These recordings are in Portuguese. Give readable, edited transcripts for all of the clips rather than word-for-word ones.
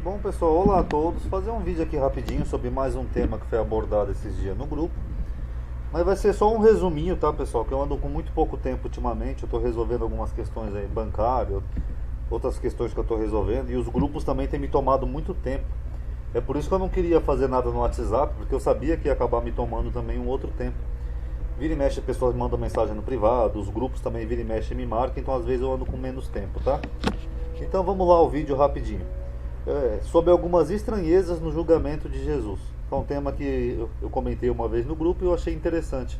Bom pessoal, olá a todos. Fazer um vídeo aqui rapidinho sobre mais um tema que foi abordado esses dias no grupo. Mas vai ser só um resuminho, tá pessoal? Que eu ando com muito pouco tempo ultimamente. Eu estou resolvendo algumas questões aí bancárias, outras questões que eu estou resolvendo. E os grupos também têm me tomado muito tempo. É por isso que eu não queria fazer nada no WhatsApp, porque eu sabia que ia acabar me tomando também um outro tempo. Vira e mexe, as pessoas mandam mensagem no privado, os grupos também vira e mexe me marcam, então às vezes eu ando com menos tempo, tá? Então vamos lá ao vídeo rapidinho. Sobre algumas estranhezas no julgamento de Jesus. É um tema que eu comentei uma vez no grupo e eu achei interessante.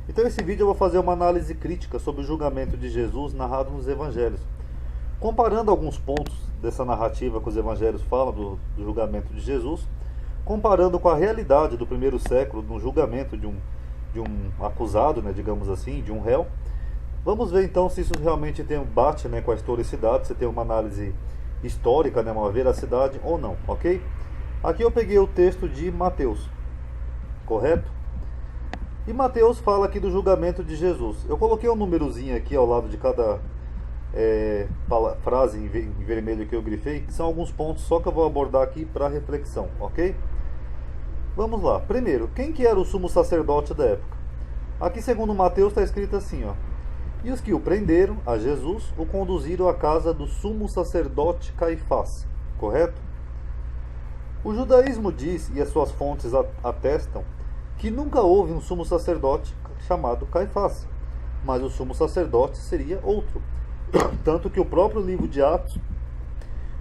Então esse vídeo eu vou fazer uma análise crítica sobre o julgamento de Jesus narrado nos evangelhos. Comparando alguns pontos dessa narrativa que os evangelhos falam do julgamento de Jesus, comparando com a realidade do primeiro século no julgamento de um acusado, né, digamos assim, de um réu. Vamos ver então se isso realmente bate, né, com a historicidade, se tem uma análise histórica, né, uma veracidade ou não, ok? Aqui eu peguei o texto de Mateus, correto? E Mateus fala aqui do julgamento de Jesus. Eu coloquei um númerozinho aqui ao lado de cada frase em vermelho que eu grifei, que são alguns pontos só que eu vou abordar aqui para reflexão, ok? Vamos lá. Primeiro, quem que era o sumo sacerdote da época? Aqui, segundo Mateus, está escrito assim, ó. E os que o prenderam, a Jesus, o conduziram à casa do sumo sacerdote Caifás. Correto? O judaísmo diz, e as suas fontes atestam, que nunca houve um sumo sacerdote chamado Caifás, mas o sumo sacerdote seria outro. Tanto que o próprio livro de Atos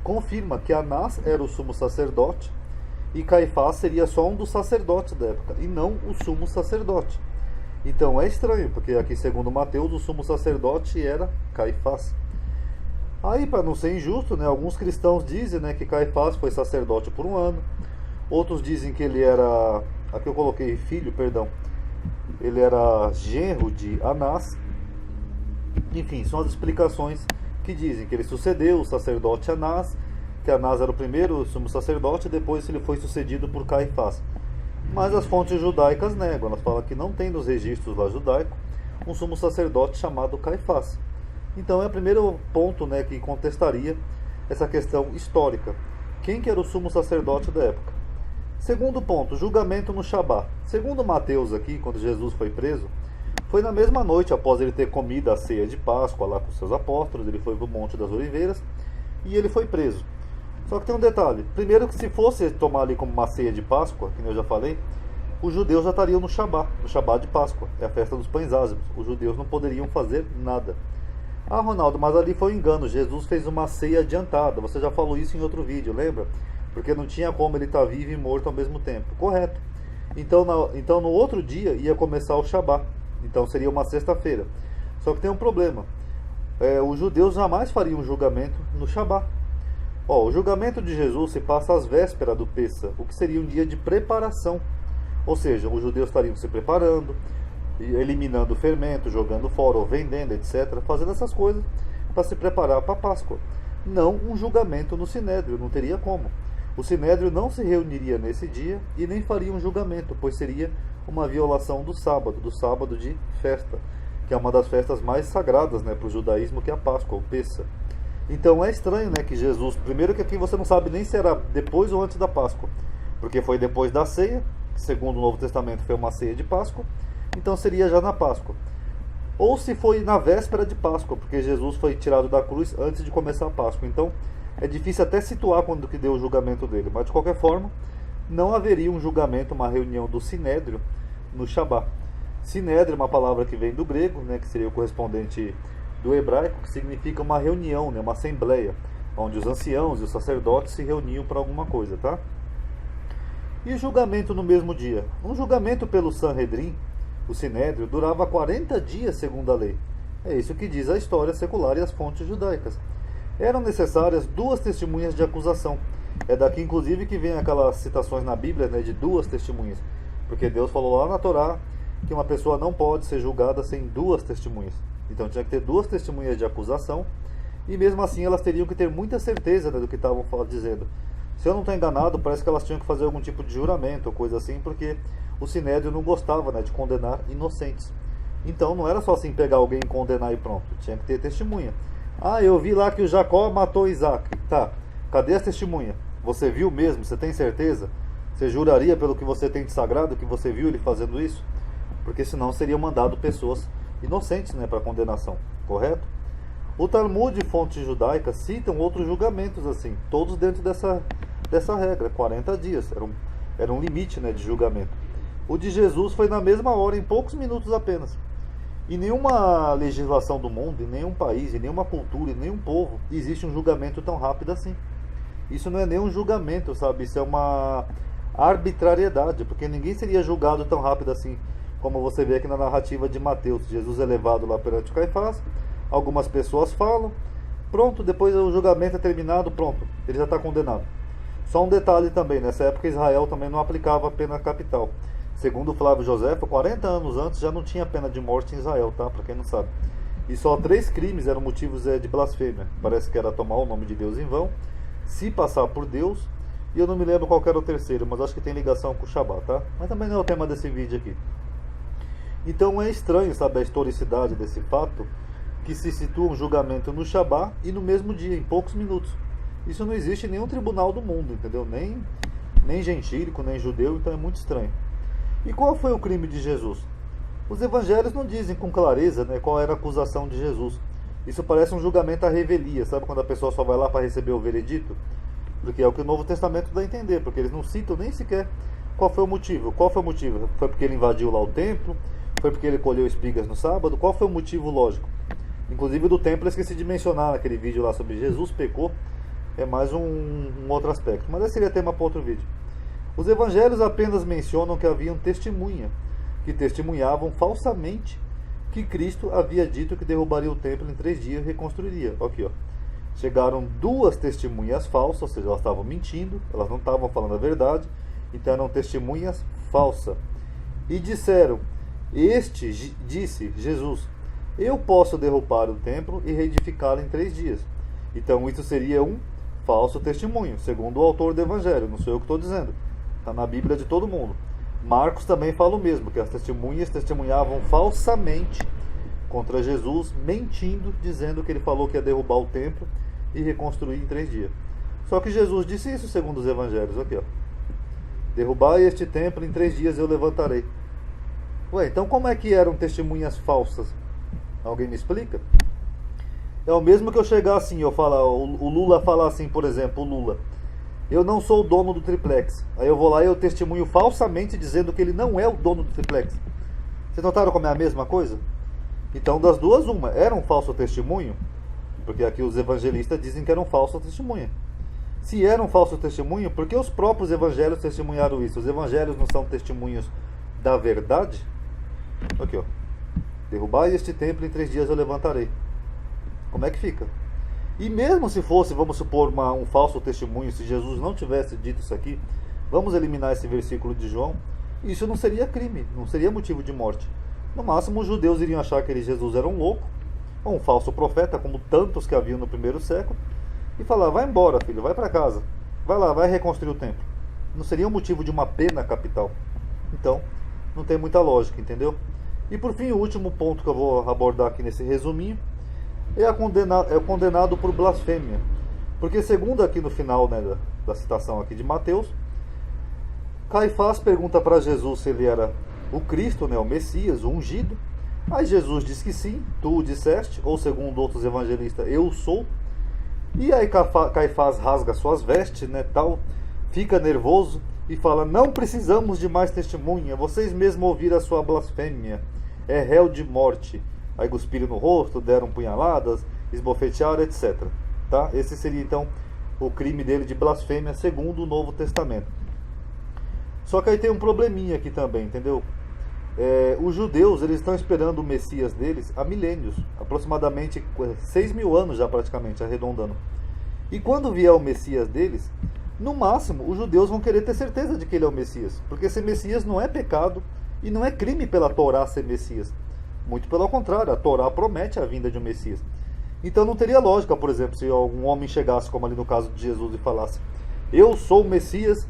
confirma que Anás era o sumo sacerdote e Caifás seria só um dos sacerdotes da época, e não o sumo sacerdote. Então é estranho, porque aqui segundo Mateus o sumo sacerdote era Caifás. Aí, para não ser injusto, né, alguns cristãos dizem, né, que Caifás foi sacerdote por um ano. Outros dizem que ele era, aqui eu coloquei filho, perdão, ele era genro de Anás. Enfim, são as explicações que dizem que ele sucedeu o sacerdote Anás, que Anás era o primeiro sumo sacerdote, e depois ele foi sucedido por Caifás. Mas as fontes judaicas negam, elas falam que não tem nos registros lá judaicos um sumo sacerdote chamado Caifás. Então é o primeiro ponto, né, que contestaria essa questão histórica. Quem que era o sumo sacerdote da época? Segundo ponto, julgamento no Shabá. Segundo Mateus aqui, quando Jesus foi preso, foi na mesma noite após ele ter comido a ceia de Páscoa lá com seus apóstolos, ele foi para o Monte das Oliveiras e ele foi preso. Só que tem um detalhe. Primeiro que se fosse tomar ali como uma ceia de Páscoa, que eu já falei, os judeus já estariam no Shabá de Páscoa. É a festa dos pães ázimos. Os judeus não poderiam fazer nada. Ah, Ronaldo, mas ali foi um engano. Jesus fez uma ceia adiantada. Você já falou isso em outro vídeo, lembra? Porque não tinha como ele estar vivo e morto ao mesmo tempo. Correto. Então no outro dia ia começar o Shabá. Então seria uma sexta-feira. Só que tem um problema. Os judeus jamais fariam um julgamento no Shabá. O julgamento de Jesus se passa às vésperas do Pêssah, o que seria um dia de preparação. Ou seja, os judeus estariam se preparando, eliminando o fermento, jogando fora ou vendendo, etc. Fazendo essas coisas para se preparar para a Páscoa. Não um julgamento no Sinédrio, não teria como. O Sinédrio não se reuniria nesse dia e nem faria um julgamento, pois seria uma violação do sábado de festa, que é uma das festas mais sagradas, né, para o judaísmo, que é a Páscoa, o Pêssah. Então é estranho, né, que Jesus, primeiro que aqui você não sabe nem se era depois ou antes da Páscoa, porque foi depois da ceia, que segundo o Novo Testamento foi uma ceia de Páscoa, então seria já na Páscoa. Ou se foi na véspera de Páscoa, porque Jesus foi tirado da cruz antes de começar a Páscoa. Então é difícil até situar quando que deu o julgamento dele, mas de qualquer forma não haveria um julgamento, uma reunião do Sinédrio no Shabá. Sinédrio é uma palavra que vem do grego, né, que seria o correspondente do hebraico, que significa uma reunião, né, uma assembleia, onde os anciãos e os sacerdotes se reuniam para alguma coisa, tá? E o julgamento no mesmo dia? Um julgamento pelo Sanhedrin, o Sinédrio, durava 40 dias segundo a lei. É isso que diz a história secular e as fontes judaicas. Eram necessárias 2 testemunhas de acusação. É daqui inclusive que vem aquelas citações na Bíblia, né, de 2 testemunhas. Porque Deus falou lá na Torá que uma pessoa não pode ser julgada sem 2 testemunhas. Então tinha que ter 2 testemunhas de acusação, e mesmo assim elas teriam que ter muita certeza, né, do que estavam dizendo. Se eu não estou enganado, parece que elas tinham que fazer algum tipo de juramento ou coisa assim, porque o Sinédrio não gostava, né, de condenar inocentes. Então não era só assim pegar alguém e condenar e pronto, tinha que ter testemunha. Ah, eu vi lá que o Jacó matou Isaac. Tá, cadê as testemunhas? Você viu mesmo? Você tem certeza? Você juraria pelo que você tem de sagrado que você viu ele fazendo isso? Porque senão seria mandado pessoas inocentes, né, para condenação, correto? O Talmud e fontes judaicas citam outros julgamentos assim, todos dentro dessa regra, 40 dias, era um limite, né, de julgamento. O de Jesus foi na mesma hora, em poucos minutos apenas. Em nenhuma legislação do mundo, em nenhum país, em nenhuma cultura, em nenhum povo, existe um julgamento tão rápido assim. Isso não é nem um julgamento, sabe? Isso é uma arbitrariedade, porque ninguém seria julgado tão rápido assim, como você vê aqui na narrativa de Mateus. Jesus é levado lá perante o Caifás, algumas pessoas falam, pronto, depois o julgamento é terminado, pronto, ele já está condenado. Só um detalhe também, nessa época Israel também não aplicava a pena capital. Segundo Flávio Josefo, 40 anos antes já não tinha pena de morte em Israel, tá? Para quem não sabe. E só 3 crimes eram motivos de blasfêmia. Parece que era tomar o nome de Deus em vão, se passar por Deus, e eu não me lembro qual era o terceiro, mas acho que tem ligação com o Shabat, tá? Mas também não é o tema desse vídeo aqui. Então é estranho, sabe, a historicidade desse fato, que se situa um julgamento no Shabat e no mesmo dia, em poucos minutos. Isso não existe em nenhum tribunal do mundo, entendeu? Nem gentílico, nem judeu, então é muito estranho. E qual foi o crime de Jesus? Os evangelhos não dizem com clareza, né, qual era a acusação de Jesus. Isso parece um julgamento à revelia, sabe quando a pessoa só vai lá para receber o veredito? Porque é o que o Novo Testamento dá a entender, porque eles não citam nem sequer qual foi o motivo. Qual foi o motivo? Foi porque ele invadiu lá o templo? Foi porque ele colheu espigas no sábado? Qual foi o motivo lógico? Inclusive do templo eu esqueci de mencionar naquele vídeo lá sobre Jesus pecou. É mais um outro aspecto, mas esse seria tema para outro vídeo. Os evangelhos apenas mencionam que haviam testemunha, que testemunhavam falsamente que Cristo havia dito que derrubaria o templo em 3 dias e reconstruiria. Aqui, ó. Chegaram 2 testemunhas falsas, ou seja, elas estavam mentindo, elas não estavam falando a verdade, então eram testemunhas falsas. E disseram, disse Jesus, eu posso derrubar o templo e reedificá-lo em 3 dias. Então isso seria um falso testemunho, segundo o autor do evangelho, não sou eu que estou dizendo. Está na Bíblia de todo mundo. Marcos também fala o mesmo, que as testemunhas testemunhavam falsamente contra Jesus, mentindo, dizendo que ele falou que ia derrubar o templo e reconstruir em 3 dias. Só que Jesus disse isso segundo os evangelhos. Aqui, ó. Derrubai este templo, em 3 dias eu levantarei. Ué, então como é que eram testemunhas falsas? Alguém me explica? É o mesmo que eu chegar assim, eu falar, o Lula falar assim, por exemplo, o Lula, eu não sou o dono do triplex. Aí eu vou lá e eu testemunho falsamente dizendo que ele não é o dono do triplex. Vocês notaram como é a mesma coisa? Então, das duas, uma. Era um falso testemunho? Porque aqui os evangelistas dizem que era um falso testemunho. Se era um falso testemunho, por que os próprios evangelhos testemunharam isso? Os evangelhos não são testemunhos da verdade? Aqui, ó. Derrubai este templo, em 3 dias eu levantarei. Como é que fica? E mesmo se fosse, vamos supor, um falso testemunho, se Jesus não tivesse dito isso aqui, vamos eliminar esse versículo de João, isso não seria crime, não seria motivo de morte. No máximo, os judeus iriam achar que Jesus era um louco, ou um falso profeta, como tantos que haviam no primeiro século, e falar, vai embora, filho, vai para casa, vai lá, vai reconstruir o templo. Não seria um motivo de uma pena capital. Então, não tem muita lógica, entendeu? E por fim, o último ponto que eu vou abordar aqui nesse resuminho, é o condenado por blasfêmia. Porque segundo aqui no final, né, da citação aqui de Mateus, Caifás pergunta para Jesus se ele era o Cristo, né, o Messias, o ungido. Aí Jesus diz que sim, tu o disseste, ou segundo outros evangelistas, eu sou. E aí Caifás rasga suas vestes, né, tal, fica nervoso e fala, não precisamos de mais testemunha, vocês mesmos ouviram a sua blasfêmia, é réu de morte. Aí cuspiram no rosto, deram punhaladas, esbofetearam, etc. Tá? Esse seria então o crime dele de blasfêmia segundo o Novo Testamento. Só que aí tem um probleminha aqui também, entendeu? Os judeus, eles estão esperando o Messias deles há milênios, aproximadamente 6.000 anos já praticamente, arredondando. E quando vier o Messias deles, no máximo, os judeus vão querer ter certeza de que ele é o Messias, porque ser Messias não é pecado e não é crime pela Torá ser Messias. Muito pelo contrário, a Torá promete a vinda de um Messias. Então não teria lógica, por exemplo, se algum homem chegasse, como ali no caso de Jesus, e falasse, eu sou o Messias,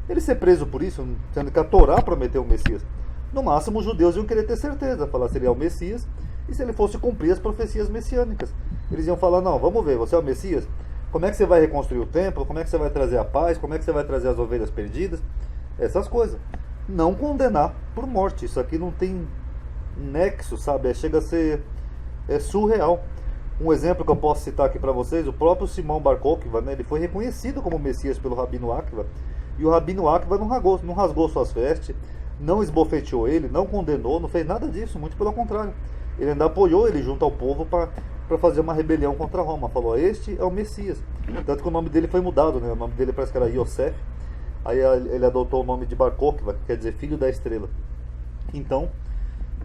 ele ser preso por isso, sendo que a Torá prometeu o Messias. No máximo, os judeus iam querer ter certeza, falar se ele é o Messias, e se ele fosse cumprir as profecias messiânicas. Eles iam falar, não, vamos ver, você é o Messias? Como é que você vai reconstruir o templo? Como é que você vai trazer a paz? Como é que você vai trazer as ovelhas perdidas? Essas coisas. Não condenar por morte. Isso aqui não tem nexo, sabe? Chega a ser surreal. Um exemplo que eu posso citar aqui para vocês, o próprio Simão Bar Kokhba, né? Ele foi reconhecido como Messias pelo Rabino Akiva, e o Rabino Akiva não rasgou suas vestes, não esbofeteou ele, não condenou, não fez nada disso, muito pelo contrário. Ele ainda apoiou ele junto ao povo para fazer uma rebelião contra Roma. Falou, este é o Messias. Tanto que o nome dele foi mudado, né? O nome dele parece que era Yosef, aí ele adotou o nome de Bar Kokhba, que quer dizer filho da estrela. Então,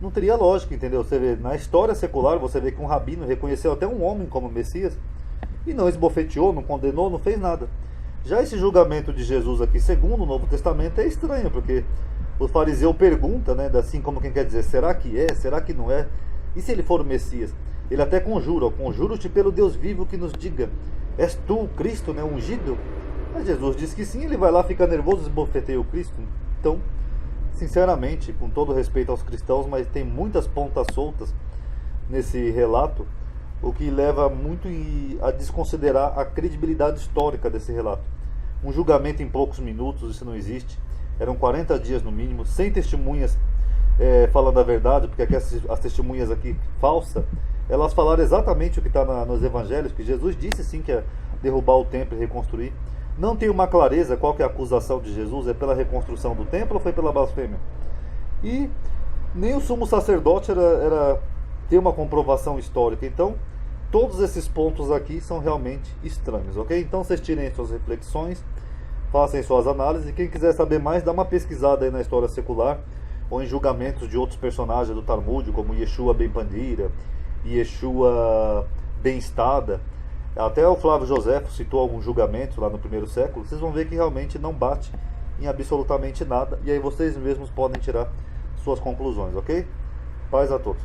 não teria lógica, entendeu? Você vê, na história secular, você vê que um rabino reconheceu até um homem como Messias e não esbofeteou, não condenou, não fez nada. Já esse julgamento de Jesus aqui, segundo o Novo Testamento, é estranho, porque o fariseu pergunta, né, assim como quem quer dizer, será que é? Será que não é? E se ele for o Messias? Ele até conjura, conjuro-te pelo Deus vivo que nos diga, és tu o Cristo, né, ungido? Mas Jesus diz que sim, ele vai lá, fica nervoso e esbofeteia o Cristo. Então, sinceramente, com todo respeito aos cristãos, mas tem muitas pontas soltas nesse relato, o que leva muito a desconsiderar a credibilidade histórica desse relato. Um julgamento em poucos minutos, isso não existe. Eram 40 dias no mínimo, sem testemunhas falando a verdade, porque aqui as testemunhas aqui falsas, elas falaram exatamente o que está nos evangelhos, que Jesus disse sim que é derrubar o templo e reconstruir. Não tem uma clareza qual que é a acusação de Jesus, é pela reconstrução do templo ou foi pela blasfêmia? E nem o sumo sacerdote tem uma comprovação histórica. Então, todos esses pontos aqui são realmente estranhos, ok? Então, vocês tirem suas reflexões, façam suas análises, e quem quiser saber mais, dá uma pesquisada aí na história secular, ou em julgamentos de outros personagens do Talmud, como Yeshua Ben Pandira, Yeshua Ben Stada. Até o Flávio Joséfo citou alguns julgamentos lá no primeiro século. Vocês vão ver que realmente não bate em absolutamente nada. E aí vocês mesmos podem tirar suas conclusões, ok? Paz a todos.